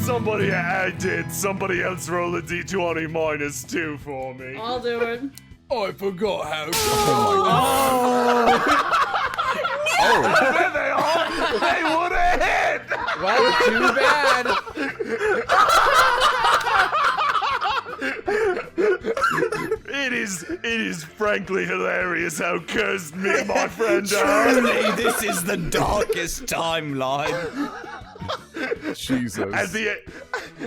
I did. Somebody else roll a d20 -2 for me. I'll do it. I forgot how to. Oh, there they are! They would have hit! Well, too bad. It is frankly hilarious how cursed me and my friend are. Truly, this is the darkest timeline. Jesus. At the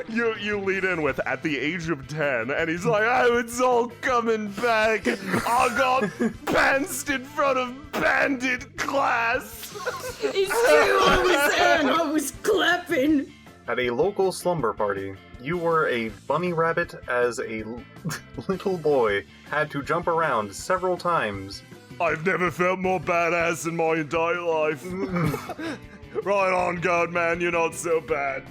you lead in with at the age of 10, and he's like, "Oh, it's all coming back. I got pantsed in front of bandit class." It's true, I was there and I was clapping. At a local slumber party, you were a bunny rabbit as a little boy, had to jump around several times. I've never felt more badass in my entire life. Right on, God, man, you're not so bad.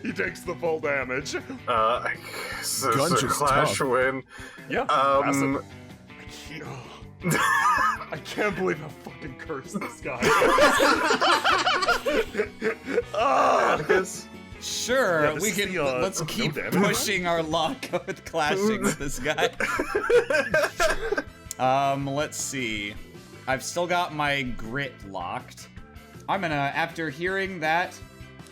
He takes the full damage. I guess it's Gunch a is clash tough. win. Yeah, passive. I can't believe how fucking cursed this guy is. Atticus? Sure, Yeah, this we is can. the, Let's no keep damage. pushing our luck with clashing with this guy. Let's see. I've still got my grit locked. I'm gonna, after hearing that,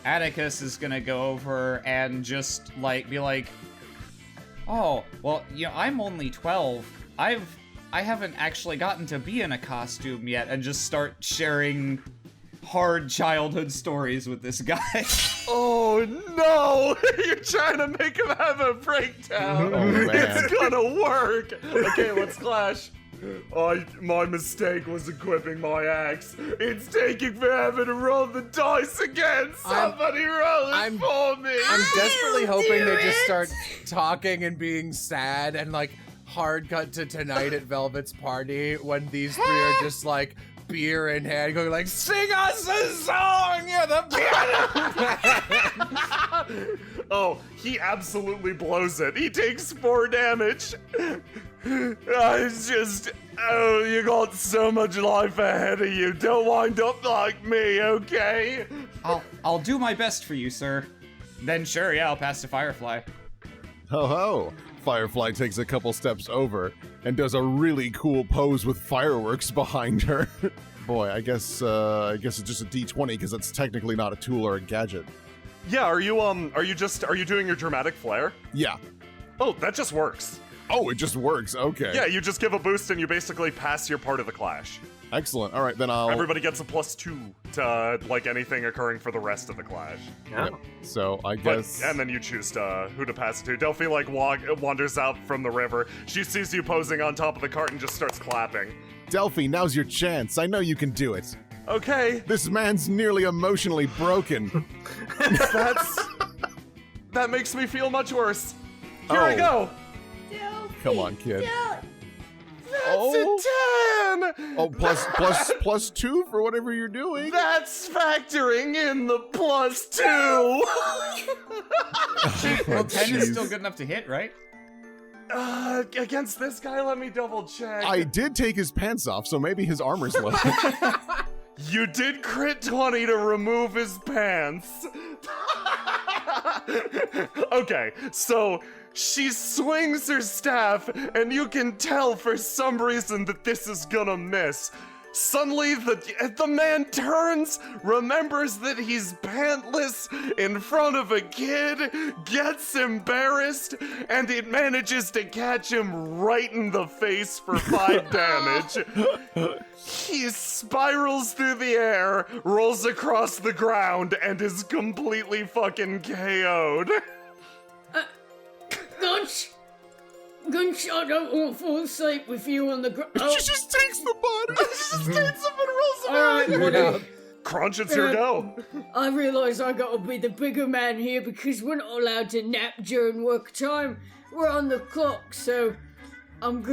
Atticus is gonna go over and just be like, "Oh, well, I'm only 12. I haven't actually gotten to be in a costume yet," and just start sharing hard childhood stories with this guy. Oh no! You're trying to make him have a breakdown. Oh, man. It's gonna work. Okay, let's clash. My mistake was equipping my axe. It's taking forever to roll the dice again. Somebody roll it for me. I'm desperately hoping they just it. start talking and being sad and hard cut to tonight at Velvet's party when these three are just beer in hand going "Sing us a song, you're the piano." Oh, he absolutely blows it. He takes 4 damage. It's just, you got so much life ahead of you. Don't wind up like me, okay? I'll do my best for you, sir. Then sure, yeah, I'll pass to Firefly. Ho ho! Firefly takes a couple steps over and does a really cool pose with fireworks behind her. Boy, I guess it's just a D20 because it's technically not a tool or a gadget. Yeah, are you doing your dramatic flare? Yeah. Oh, that just works. Oh, it just works. Okay. Yeah, you just give a boost and you basically pass your part of the clash. Excellent. All right, then I'll. Everybody gets a +2 to anything occurring for the rest of the clash. Yeah. So I guess. And then you choose who to pass it to. Delphi wanders out from the river. She sees you posing on top of the cart and just starts clapping. Delphi, now's your chance. I know you can do it. Okay, This man's nearly emotionally broken. that makes me feel much worse. Here Oh. I go. Come on, kid. That's a 10. Oh, plus 2 for whatever you're doing. That's factoring in the +2. Well, 10 is Jeez. still good enough to hit, right? Against this guy, let me double check. I did take his pants off, so maybe his armor's low. You did crit 20 to remove his pants. Okay, so she swings her staff, and you can tell for some reason that this is gonna miss. Suddenly, the man turns, remembers that he's pantless in front of a kid, gets embarrassed, and it manages to catch him right in the face for 5 damage. He spirals through the air, rolls across the ground, and is completely fucking KO'd. Gunch, I don't want to fall asleep with you on the ground. Oh. She just takes the body. Just takes him and rolls him Alright, out. buddy. Crunch, it's your go. I realise I gotta be the bigger man here because we're not allowed to nap during work time. We're on the clock, so I'm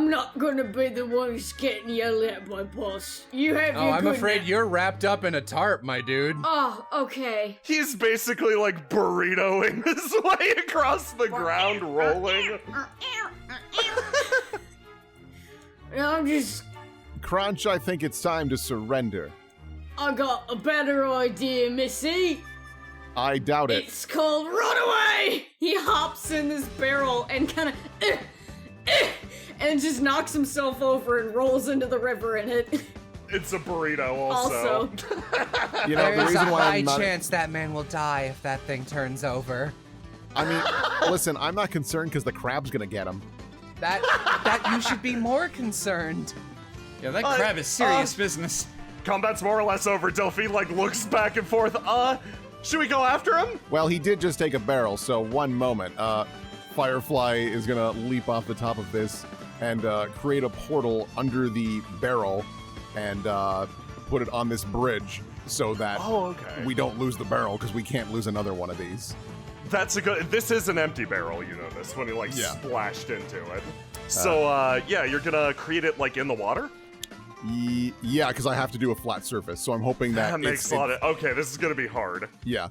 not gonna be the one who's getting yelled at by boss. You have your I'm good afraid nap. you're wrapped up in a tarp, my dude. Oh, okay. He's basically burritoing his way across the ground, rolling. And I'm just... Crunch, I think it's time to surrender. I got a better idea, Missy. I doubt it. It's called Run Away! He hops in this barrel and kind of and just knocks himself over and rolls into the river in it. It's a burrito also. You know, There the is a reason why high I'm not. chance that man will die if that thing turns over. I mean, listen, I'm not concerned because the crab's gonna get him. That you should be more concerned. Yeah, that crab is serious business. Combat's more or less over. Delphi, like, looks back and forth. Should we go after him? Well, he did just take a barrel, so one moment. Firefly is gonna leap off the top of this and create a portal under the barrel and put it on this bridge so that we don't lose the barrel because we can't lose another one of these. That's a good. This is an empty barrel, you notice, when he, like, splashed into it. So, yeah, you're gonna create it, like, in the water? Yeah, because I have to do a flat surface, so I'm hoping that makes a lot of. Okay, this is gonna be hard. Yeah.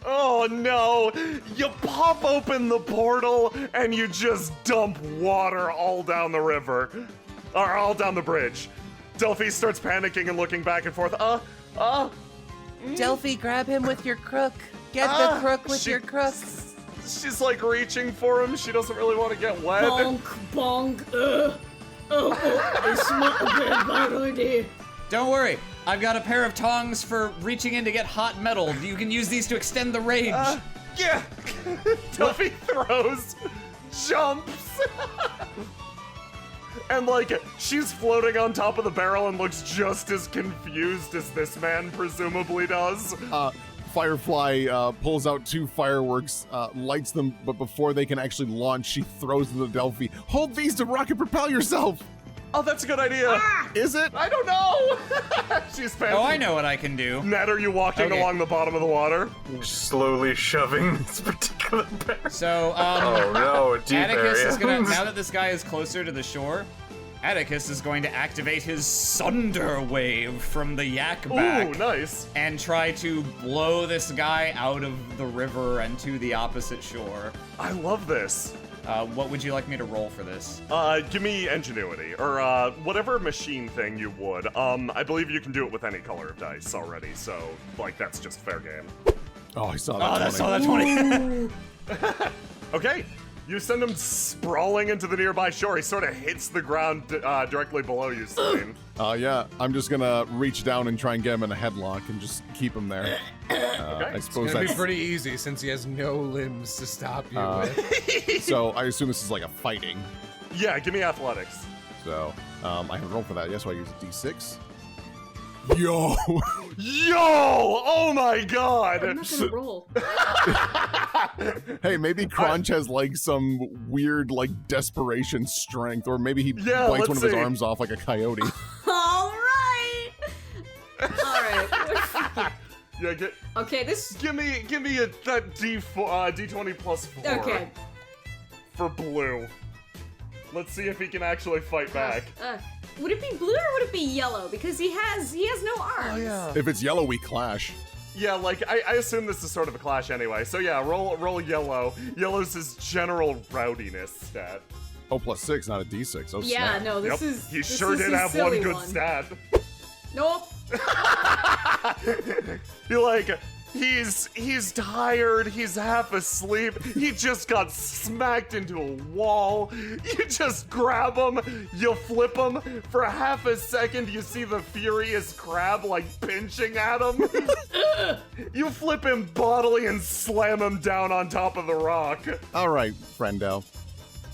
Oh no! You pop open the portal and you just dump water all down the river. Or all down the bridge. Delphi starts panicking and looking back and forth. Delphi, grab him with your crook. Get the crook with your crook. She's like reaching for him. She doesn't really want to get wet. Bonk, bonk. It's not a bad idea. Don't worry, I've got a pair of tongs for reaching in to get hot metal. You can use these to extend the range. Yeah! Delphi throws, jumps, and like, she's floating on top of the barrel and looks just as confused as this man presumably does. Firefly pulls out 2 fireworks, lights them, but before they can actually launch, she throws them to Delphi. Hold these to rocket propel yourself! Oh, that's a good idea. Is it? I don't know. She's panicking. Oh, I know what I can do. Ned, are you walking along the bottom of the water? Slowly shoving this particular bear. So, Oh no, a deep Atticus area. is gonna, now that this guy is closer to the shore, Atticus is going to activate his Sunder Wave from the yak back. Ooh, nice. And try to blow this guy out of the river and to the opposite shore. I love this. What would you like me to roll for this? Give me ingenuity, or whatever machine thing you would. I believe you can do it with any color of dice already, so, like, that's just fair game. Oh, I saw that. Oh, that's all that 20. Okay, you send him sprawling into the nearby shore. He sort of hits the ground directly below you, Slane. Yeah, I'm just gonna reach down and try and get him in a headlock and just keep him there. I suppose It's gonna be that's... pretty easy since he has no limbs to stop you with. So I assume this is like a fighting. Yeah, give me athletics. So, I haven't rolled for that. Yes, so I use a D6. Yo! Yo! Oh my god! I'm not gonna roll. Hey, maybe Crunch has like some weird like desperation strength, or maybe he Yeah, bites let's one of his see. arms off like a coyote. All right. Yeah, Okay, this. give me that D20 plus 4 Okay. for blue. Let's see if he can actually fight back. Would it be blue or would it be yellow? Because he has no arms. If it's yellow, we clash. Yeah, like, I assume this is sort of a clash anyway. So yeah, roll yellow. Yellow's his general rowdiness stat. Oh, +6, not a D6. Oh, Yeah, snap. no, this is. He this sure is did a have one silly good one. stat. Nope. You're like, he's tired, he's half asleep, he just got smacked into a wall. You just grab him, you flip him, for half a second you see the furious crab like pinching at him. You flip him bodily and slam him down on top of the rock. All right, friendo.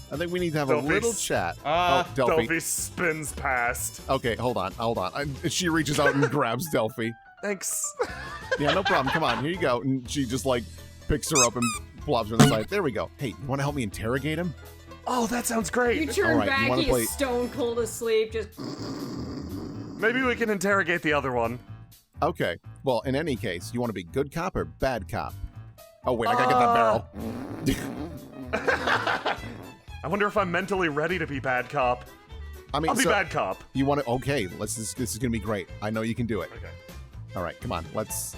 I think we need to have Delphi. a little chat. Delphi. Delphi spins past. Okay, hold on. She reaches out and grabs Delphi. Thanks. Yeah, no problem. Come on, here you go. And she just like picks her up and flops her on the side. There we go. Hey, you want to help me interrogate him? Oh, that sounds great. You turn All right, you back, wanna he's play- stone cold asleep, just. Maybe we can interrogate the other one. Okay. Well, in any case, you want to be good cop or bad cop? Oh wait, I gotta get that barrel. I wonder if I'm mentally ready to be bad cop. I mean, I'll be so bad cop. you want to? Okay, this is gonna be great. I know you can do it. Okay. All right, come on. Let's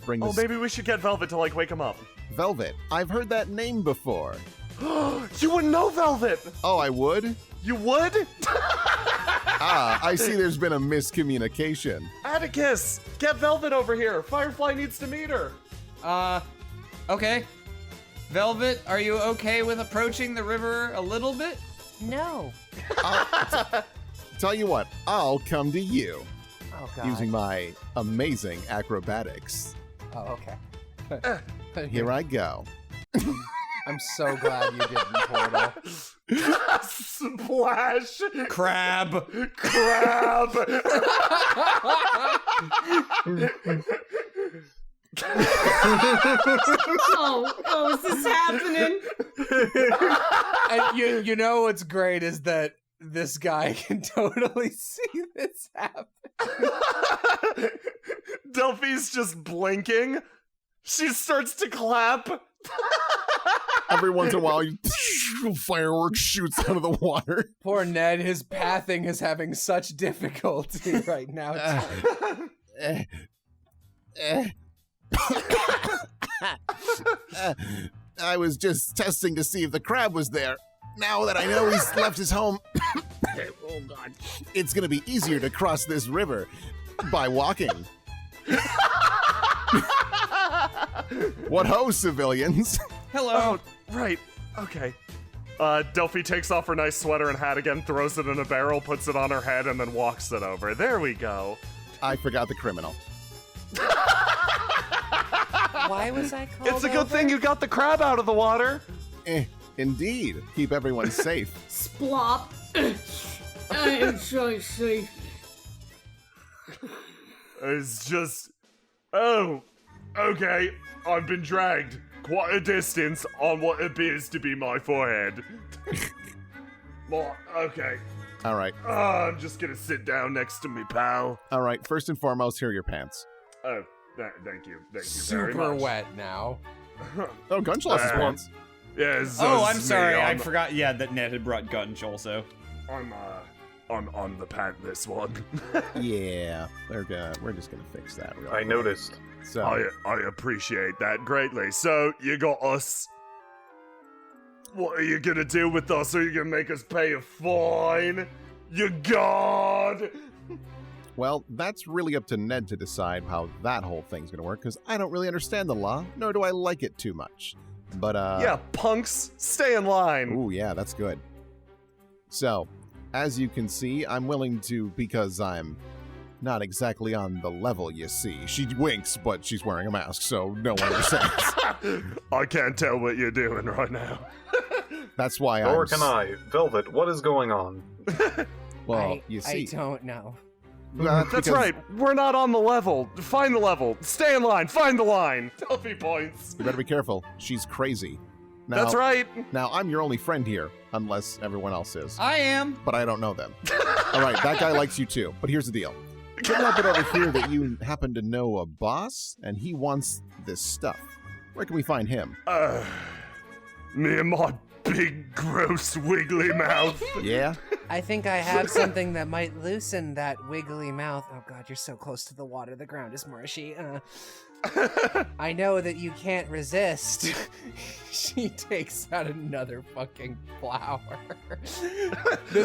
bring Oh, this. maybe we should get Velvet to, like, wake him up. Velvet. I've heard that name before. You wouldn't know Velvet! Oh, I would? You would? I see there's been a miscommunication. Atticus, get Velvet over here. Firefly needs to meet her. Okay. Velvet, are you okay with approaching the river a little bit? No. Tell you what, I'll come to you Oh god. using my amazing acrobatics. Oh, okay. Here I go. I'm so glad you didn't, Portal. Splash! Crab! Crab! Oh, is this happening? And you know what's great is that this guy can totally see this happen. Delphi's just blinking. She starts to clap. Every once in a while, fireworks shoots out of the water. Poor Ned, his pathing is having such difficulty right now. I was just testing to see if the crab was there. Now that I know he's left his home, oh god, it's gonna be easier to cross this river by walking. What ho, civilians? Hello. Oh, right. Okay. Delphi takes off her nice sweater and hat again, throws it in a barrel, puts it on her head, and then walks it over. There we go. I forgot the criminal. Why was I called It's a good thing you got the crab out of the water. Indeed. Keep everyone safe. Splop. I am so safe. It's just... Oh, okay. I've been dragged quite a distance on what appears to be my forehead. Well, okay. All right. I'm just gonna sit down next to me, pal. All right. First and foremost, here are your pants. Oh, thank you. Thank you very Super much. wet now. Oh, Gunch lost his pants. Yeah, Oh, I'm sorry. I forgot. Yeah, that Ned had brought Gunch also. I'm on the pant this one. Yeah, we're just gonna fix that. Real I quick. noticed. So I appreciate that greatly. So, you got us. What are you gonna do with us? Are you gonna make us pay a fine? You god! well, that's really up to Ned to decide how that whole thing's gonna work, because I don't really understand the law, nor do I like it too much. But Yeah, punks, stay in line. ooh, yeah, that's good. So, as you can see, I'm willing to, because I'm not exactly on the level, you see. She winks, but she's wearing a mask, so no one understands. I can't tell what you're doing right now. That's why Nor can I. Velvet, what is going on? Well, you see. I don't know. That's That's because- right, we're not on the level. Find the level. Stay in line. Find the line. Delphi points. You better be careful. She's crazy. Now, That's right. Now, I'm your only friend here, unless everyone else is. I am. But I don't know them. All right, that guy likes you too. But here's the deal. Couldn't help it over here that you happen to know a boss, and he wants this stuff. Where can we find him? Me and my big, gross, wiggly mouth. Yeah? I think I have something that might loosen that wiggly mouth. Oh god, you're so close to the water. The ground is marshy. I know that you can't resist. She takes out another fucking flower.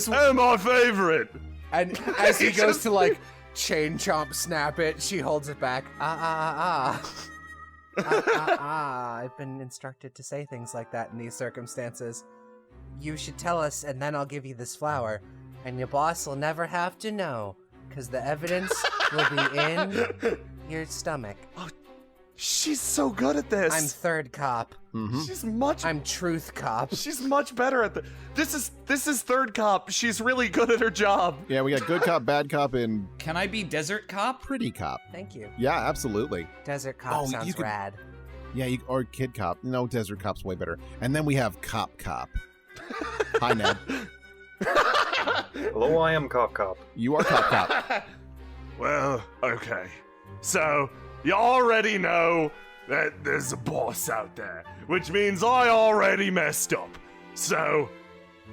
Oh, my favorite. And as he goes to like chain chomp snap it, she holds it back. I've been instructed to say things like that in these circumstances. You should tell us, and then I'll give you this flower. And your boss will never have to know, because the evidence will be in your stomach. She's so good at this. I'm third cop. Mm-hmm. I'm truth cop. She's much better at the. This is third cop. She's really good at her job. Yeah, we got good cop, bad cop, and Can I be desert cop? pretty cop. Thank you. Yeah, absolutely. Desert cop Oh, you sounds could- rad. Yeah, or kid cop. No, desert cop's way better. And then we have cop. Hi, Ned. Hello, I am Cop. You are cop. Well, okay. So, you already know that there's a boss out there, which means I already messed up. So,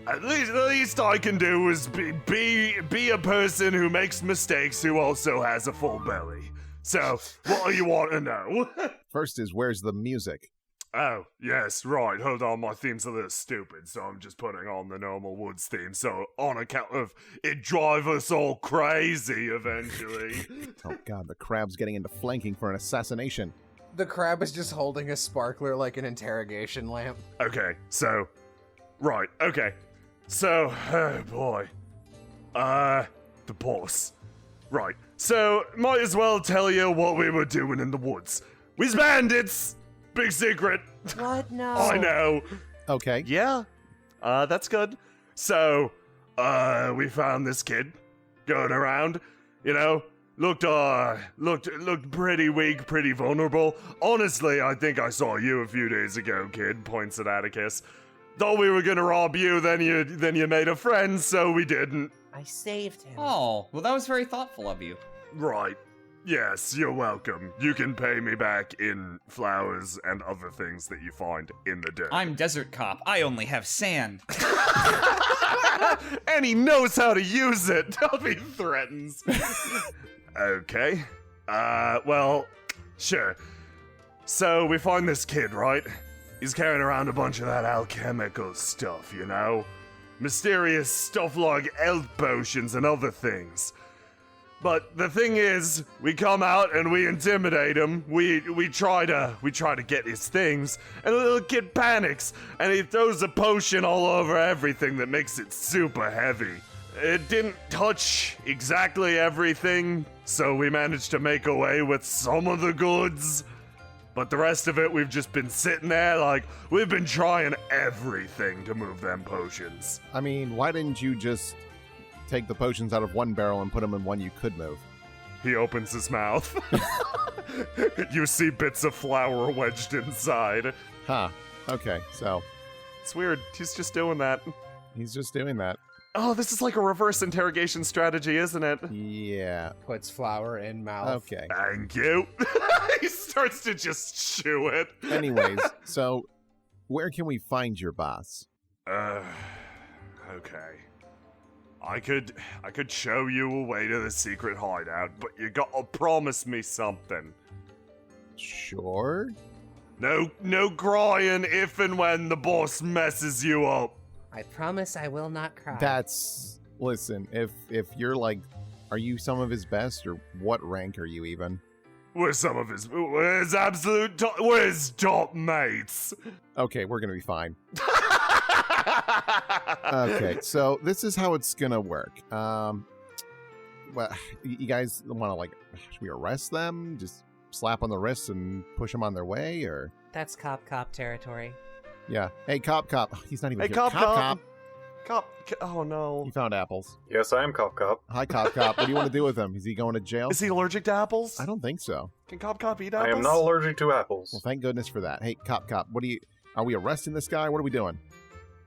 at least I can do is be a person who makes mistakes who also has a full belly. So, what do you want to know? First is, where's the music? Oh, yes, right, hold on, my theme's a little stupid, so I'm just putting on the normal woods theme, so on account of it drive us all crazy eventually. Oh god, the crab's getting into flanking for an assassination. The crab is just holding a sparkler like an interrogation lamp. Okay, so, right, okay. So, oh boy. The boss. Right, so, might as well tell you what we were doing in the woods. We's bandits! Big secret. What? No. I know. Okay. Yeah, that's good. So, we found this kid going around, you know, looked pretty weak, pretty vulnerable. Honestly, I think I saw you a few days ago, kid, points at Atticus. Thought we were gonna rob you, then you made a friend, so we didn't. I saved him. Oh, well, that was very thoughtful of you. Right. Yes, you're welcome. You can pay me back in flowers and other things that you find in the dirt. I'm Desert Cop. I only have sand. And he knows how to use it. He threatens. Okay. Well, sure. So we find this kid, right? He's carrying around a bunch of that alchemical stuff, you know? Mysterious stuff like health potions and other things. But the thing is, we come out and we intimidate him. We try to get his things, and the little kid panics, and he throws a potion all over everything that makes it super heavy. It didn't touch exactly everything, so we managed to make away with some of the goods. But the rest of it, we've just been sitting there like, we've been trying everything to move them potions. I mean, why didn't you just take the potions out of one barrel and put them in one you could move? He opens his mouth. You see bits of flour wedged inside. Huh. Okay, so It's weird. He's just doing that. he's just doing that. Oh, this is like a reverse interrogation strategy, isn't it? Yeah. Puts flour in mouth. Okay. Thank you. He starts to just chew it. Anyways, so where can we find your boss? Okay. I could show you a way to the secret hideout, but you gotta promise me something. Sure. No crying if and when the boss messes you up. I promise I will not cry. Listen, if you're like, are you some of his best, or what rank are you even? We're his top mates. Okay, we're gonna be fine. Okay, so this is how it's gonna work. Well, you guys want to, like, should we arrest them? Just slap on the wrists and push them on their way, or? That's cop territory. Yeah. Hey, cop. He's not even Hey, here. cop. Oh no. He found apples. Yes, I am Cop. Hi, cop. What do you want to do with him? Is he going to jail? Is he allergic to apples? I don't think so. Can Cop eat I apples? am not allergic to apples. Well, thank goodness for that. Hey, cop. Are we arresting this guy? What are we doing?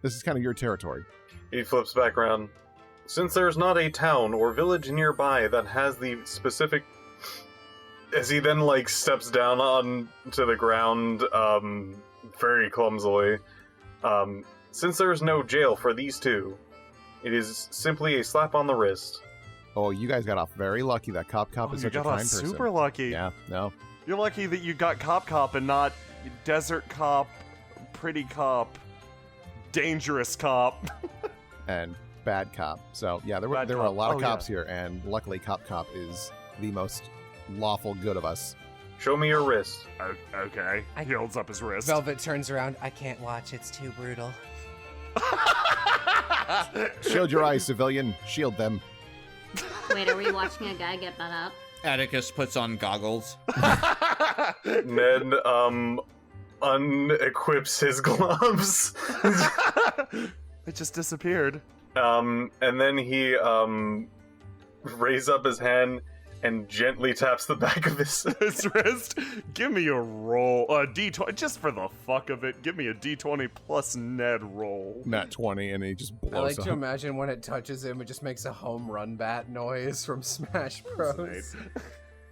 This is kind of your territory. He flips back around. Since there's not a town or village nearby that has the specific... As he then, like, steps down onto the ground, very clumsily. Since there's no jail for these two, it is simply a slap on the wrist. Oh, you guys got off very lucky that cop is you such a got kind off person. super lucky. Yeah, no. You're lucky that you got Cop and not Desert Cop, Pretty Cop, Dangerous Cop. And bad cop. So, yeah, there were Bad a cop. lot of Oh, cops here, and luckily Cop is the most lawful good of us. Show me your wrist. Okay. He holds up his wrist. Velvet turns around. I can't watch. It's too brutal. Shield your eyes, civilian. Shield them. Wait, are we watching a guy get that up? Atticus puts on goggles. Ned, unequips his gloves. It just disappeared. And then he, raises up his hand and gently taps the back of his... His wrist. Give me a roll. A D20. Just for the fuck of it, give me a D20 plus Ned roll. Nat 20, and he just blows I like up. to imagine when it touches him, it just makes a home run bat noise from Smash Bros.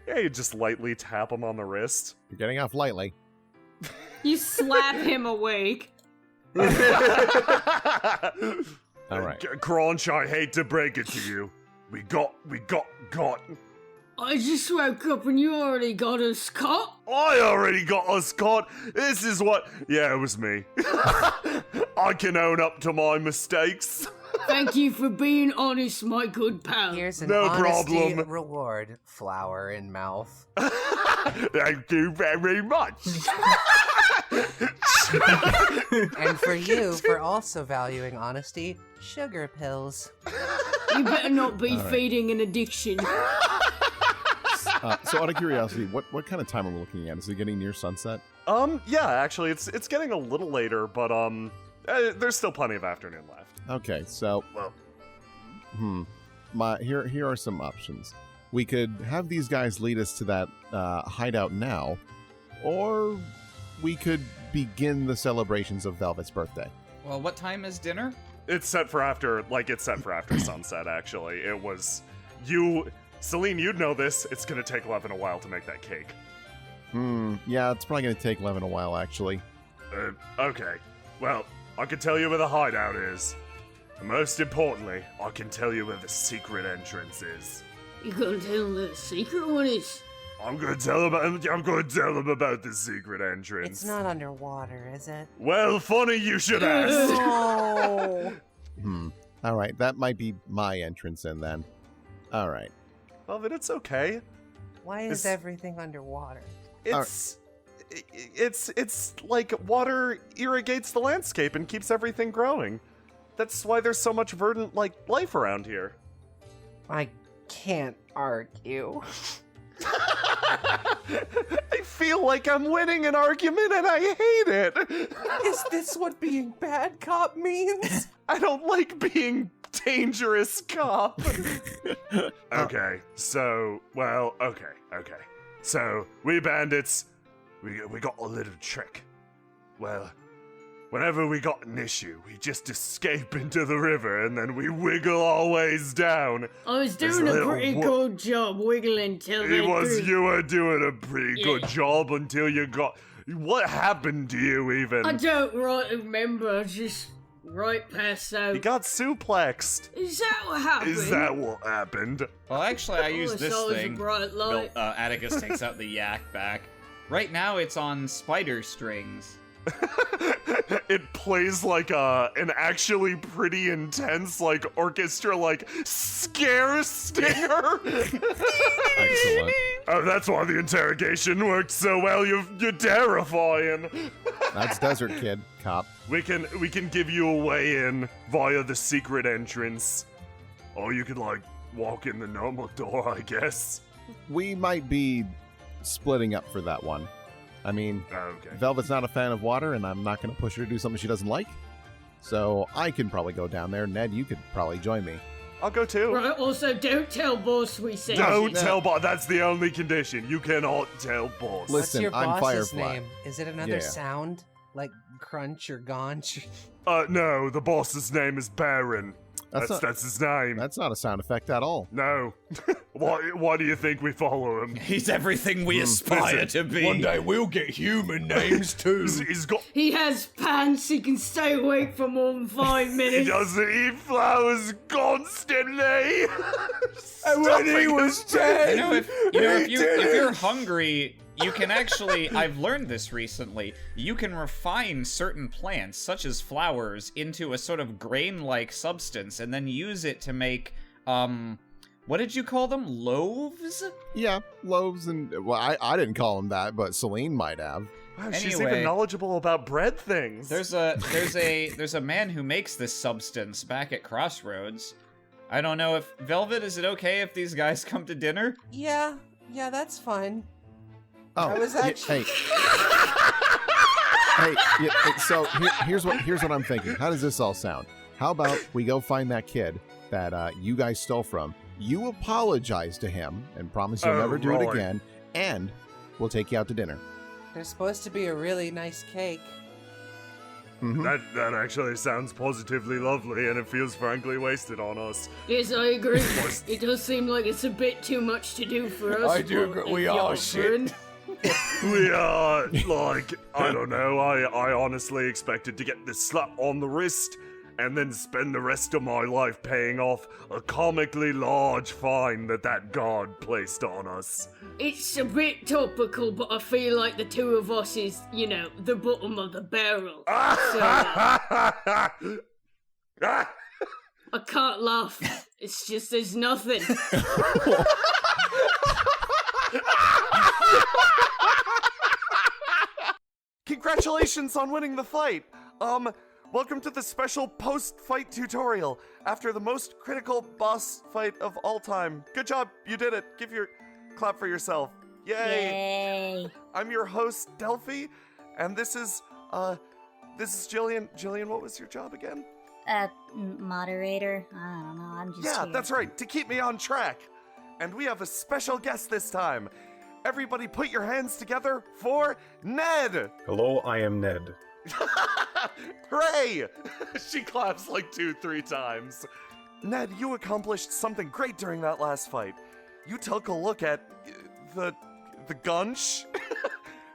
Yeah, you just lightly tap him on the wrist. You're getting off lightly. You slap him awake. All right. Cronch, I hate to break it to you. We got I just woke up and you already got us caught. I already got us caught. This is what... Yeah, it was me. I can own up to my mistakes. Thank you for being honest, my good pal. Here's an No honesty problem. reward. Flower in mouth. Thank you very much. And for you, for also valuing honesty, sugar pills. You better not be feeding an addiction. So out of curiosity, what kind of time are we looking at? Is it getting near sunset? Yeah, actually, it's getting a little later, but, there's still plenty of afternoon left. Okay, so Well, here are some options. We could have these guys lead us to that hideout now, or we could begin the celebrations of Velvet's birthday. Well, what time is dinner? it's set for after sunset, actually. It was... Celine, you'd know this. It's gonna take Levin a while to make that cake. Yeah, it's probably going to take Levin a while, actually. Okay. Well, I can tell you where the hideout is. And most importantly, I can tell you where the secret entrance is. You gonna tell him the secret one is? I'm gonna tell him about the secret entrance. It's not underwater, is it? Well, funny you should ask. Oh. All right, that might be my entrance in then. All right. Well, then it's okay. Why is It's- everything underwater? It's like water irrigates the landscape and keeps everything growing. That's why there's so much verdant life around here. I can't argue. I feel like I'm winning an argument and I hate it. Is this what being bad cop means? I don't like being dangerous cop. Okay. So we bandits, we got a little trick. Well, whenever we got an issue, we just escape into the river and then we wiggle our ways down. I was This doing a little pretty wo- good job wiggling till they grew. You were doing a pretty good Yeah. job until you got... What happened to you even? I don't right remember, just right past You out. got suplexed. Is that what happened? Is that what happened? Well, actually, I used Oh, this it's always thing. a bright light. Atticus takes out the yak back. Right now, it's on spider strings. It plays like an actually pretty intense orchestra scare stinger. Excellent. Oh, that's why the interrogation worked so well. You're terrifying. That's Desert Kid, cop. We can give you a way in via the secret entrance, or you could walk in the normal door, I guess. We might be splitting up for that one. I mean, Okay. Velvet's not a fan of water, and I'm not going to push her to do something she doesn't like. So I can probably go down there. Ned, you could probably join me. I'll go too. Right, also, don't tell boss we sent Don't you. tell boss. That's the only condition. You cannot tell boss. Listen, What's your I'm boss's Firefly. name? Is it another Yeah. sound? Like crunch or gonch? No, the boss's name is Baron. That's his name. That's not a sound effect at all. No. Why do you think we follow him? He's everything we aspire to be. One day we'll get human names too. He's got... He has pants, he can stay awake for more than 5 He minutes. doesn't eat flowers constantly. And when he was 10, if you're hungry, you can actually, I've learned this recently, you can refine certain plants, such as flowers, into a sort of grain-like substance, and then use it to make, what did you call them? Loaves? Yeah, loaves and... Well, I didn't call him that, but Celine might have. Wow, she's Anyway. even knowledgeable about bread things. There's a man who makes this substance back at Crossroads. I don't know if, Velvet, is it okay if these guys come to dinner? Yeah, that's fine. Oh, I was actually- So here's what I'm thinking. How does this all sound? How about we go find that kid that you guys stole from? You apologize to him and promise you'll Oh, never do right. it again, and we'll take you out to dinner. There's supposed to be a really nice cake. Mhm. That actually sounds positively lovely, and it feels frankly wasted on us. Yes, I agree. It does seem like it's a bit too much to do for us. I do but agree, we if are you're shit. offering- We are, I don't know, I honestly expected to get this slap on the wrist and then spend the rest of my life paying off a comically large fine that god placed on us. It's a bit topical, but I feel like the two of us is, the bottom of the barrel. So, I can't laugh. It's just there's nothing. Congratulations on winning the fight. Welcome to the special post-fight tutorial after the most critical boss fight of all time. Good job, you did it. Give your clap for yourself. Yay! I'm your host, Delphi, and this is Jillian. Jillian, what was your job again? Moderator? I don't know, I'm just Yeah, here. that's right, to keep me on track. And we have a special guest this time. Everybody put your hands together for Ned! Hello, I am Ned. Hooray! She claps like 2-3 times. Ned, you accomplished something great during that last fight. You took a look at the GUNCH,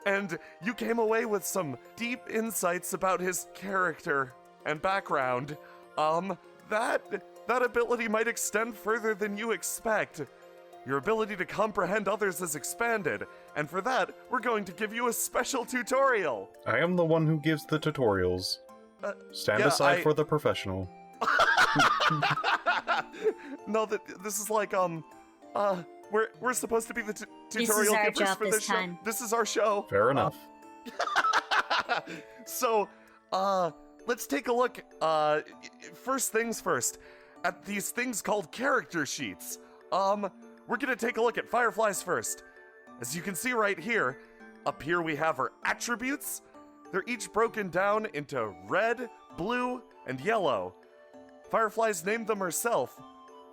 and you came away with some deep insights about his character and background. That ability might extend further than you expect. Your ability to comprehend others has expanded, and for that, we're going to give you a special tutorial. I am the one who gives the tutorials. Stand aside for the professional. No, this is like, we're supposed to be the tutorial our givers job for this this show. time. This is our show. Fair enough. So, let's take a look, first things first, at these things called character sheets. We're gonna take a look at Fireflies first. As you can see right here, up here we have our attributes. They're each broken down into red, blue, and yellow. Fireflies named them herself,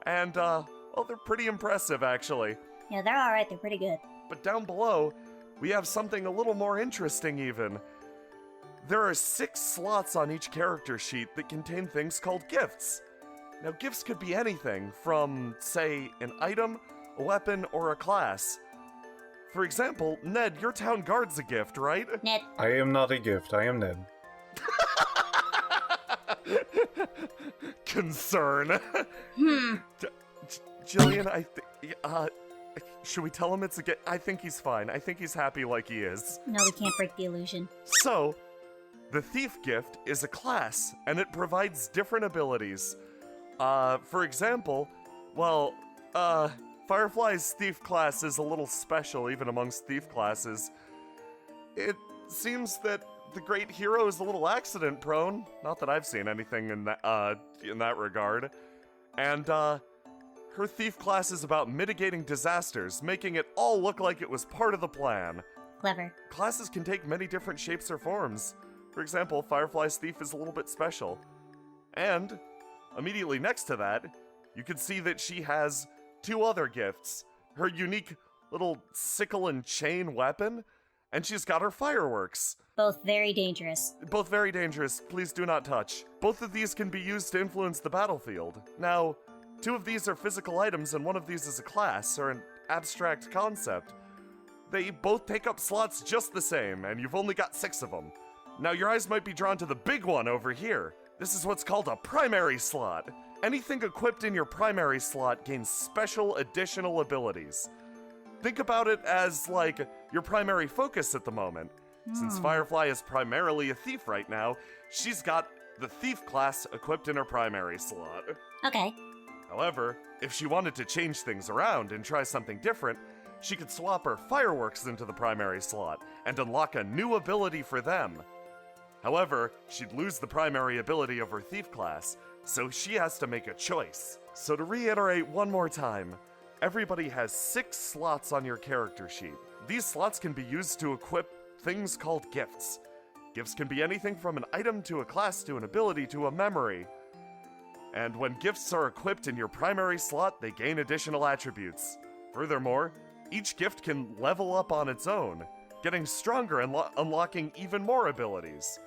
and, well, they're pretty impressive, actually. Yeah, they're alright, they're pretty good. But down below, we have something a little more interesting, even. There are 6 slots on each character sheet that contain things called gifts. Now, gifts could be anything from, say, an item, a weapon, or a class. For example, Ned, your town guard's a gift, right? Ned. I am not a gift, I am Ned. Concern. Jillian, should we tell him it's a gift? I think he's fine. I think he's happy like he is. No, we can't break the illusion. So, the Thief gift is a class, and it provides different abilities. For example, well, Firefly's Thief class is a little special, even amongst Thief classes. It seems that the great hero is a little accident-prone. Not that I've seen anything in that regard. And, her Thief class is about mitigating disasters, making it all look like it was part of the plan. Clever. Classes can take many different shapes or forms. For example, Firefly's Thief is a little bit special. And, immediately next to that, you can see that she has 2 other gifts. Her unique little sickle and chain weapon, and she's got her fireworks. Both very dangerous. Both very dangerous, please do not touch. Both of these can be used to influence the battlefield. Now, 2 of these are physical items and 1 of these is a class, or an abstract concept. They both take up slots just the same, and you've only got 6 of them. Now your eyes might be drawn to the big one over here. This is what's called a primary slot. Anything equipped in your primary slot gains special additional abilities. Think about it as, like, your primary focus at the moment. Since Firefly is primarily a thief right now, she's got the Thief class equipped in her primary slot. Okay. However, if she wanted to change things around and try something different, she could swap her fireworks into the primary slot and unlock a new ability for them. However, she'd lose the primary ability of her Thief class, so she has to make a choice. So to reiterate one more time, everybody has 6 slots on your character sheet. These slots can be used to equip things called gifts. Gifts can be anything from an item to a class to an ability to a memory. And when gifts are equipped in your primary slot, they gain additional attributes. Furthermore, each gift can level up on its own, getting stronger and unlocking even more abilities.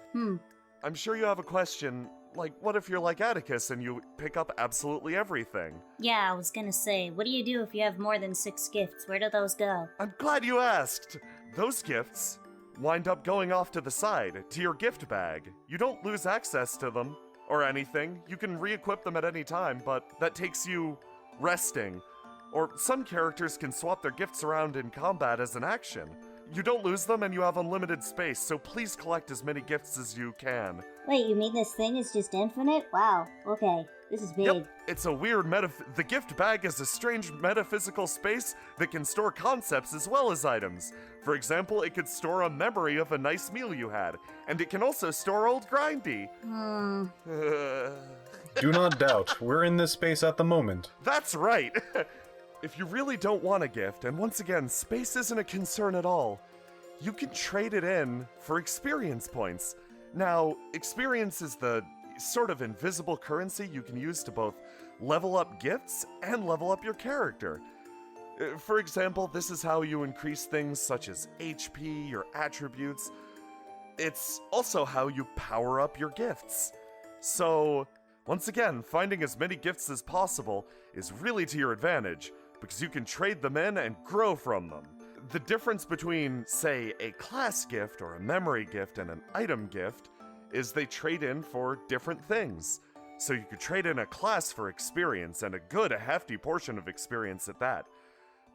I'm sure you have a question, like, what if you're like Atticus and you pick up absolutely everything? Yeah, I was gonna say, what do you do if you have more than 6 gifts? Where do those go? I'm glad you asked. Those gifts wind up going off to the side, to your gift bag. You don't lose access to them, or anything. You can re-equip them at any time, but that takes you resting. Or some characters can swap their gifts around in combat as an action. You don't lose them and you have unlimited space, so please collect as many gifts as you can. Wait, you mean this thing is just infinite? Wow, okay. This is big. Yep, it's a weird the gift bag is a strange metaphysical space that can store concepts as well as items. For example, it could store a memory of a nice meal you had, and it can also store old grindy. Do not doubt, we're in this space at the moment. That's right! If you really don't want a gift, and once again, space isn't a concern at all, you can trade it in for experience points. Now, experience is the sort of invisible currency you can use to both level up gifts and level up your character. For example, this is how you increase things such as HP, your attributes. It's also how you power up your gifts. So, once again, finding as many gifts as possible is really to your advantage, because you can trade them in and grow from them. The difference between, say, a class gift or a memory gift and an item gift is they trade in for different things. So you could trade in a class for experience, and a hefty portion of experience at that.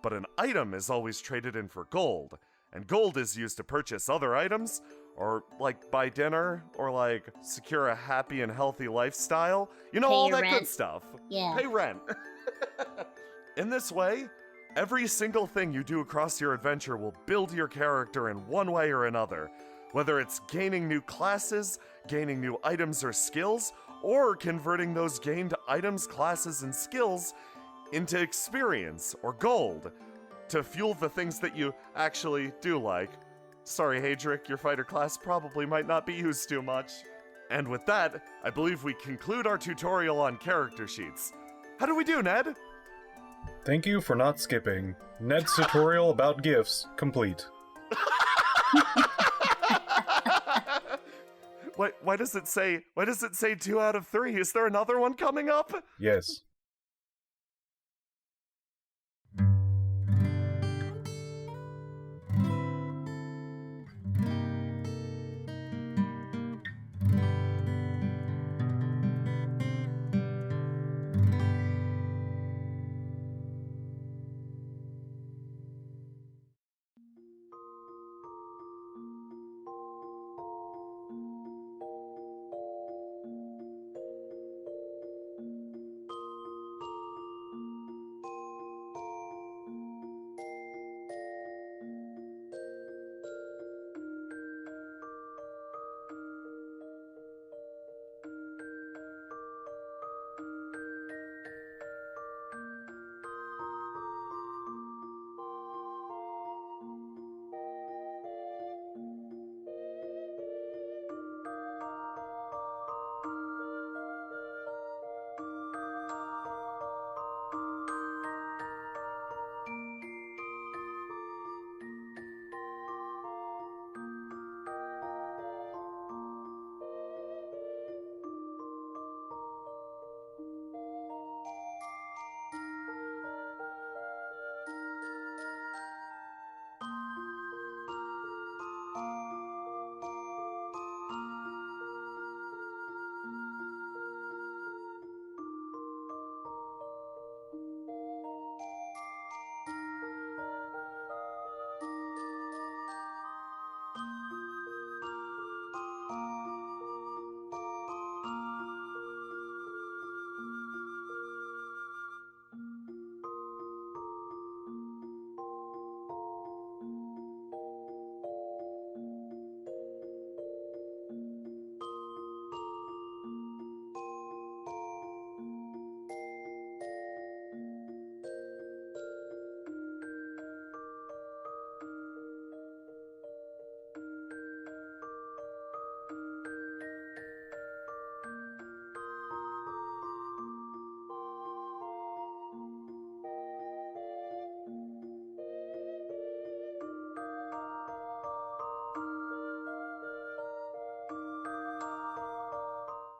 But an item is always traded in for gold, and gold is used to purchase other items, or like buy dinner, or like secure a happy and healthy lifestyle. You know, Pay all your that rent. good stuff. Yeah. Pay rent. In this way, every single thing you do across your adventure will build your character in one way or another, whether it's gaining new classes, gaining new items or skills, or converting those gained items, classes, and skills into experience or gold to fuel the things that you actually do like. Sorry, Hadric, your fighter class probably might not be used too much. And with that, I believe we conclude our tutorial on character sheets. How do we do, Ned? Thank you for not skipping. Ned's tutorial about gifts complete. Why does it say 2 out of 3? Is there another one coming up? Yes.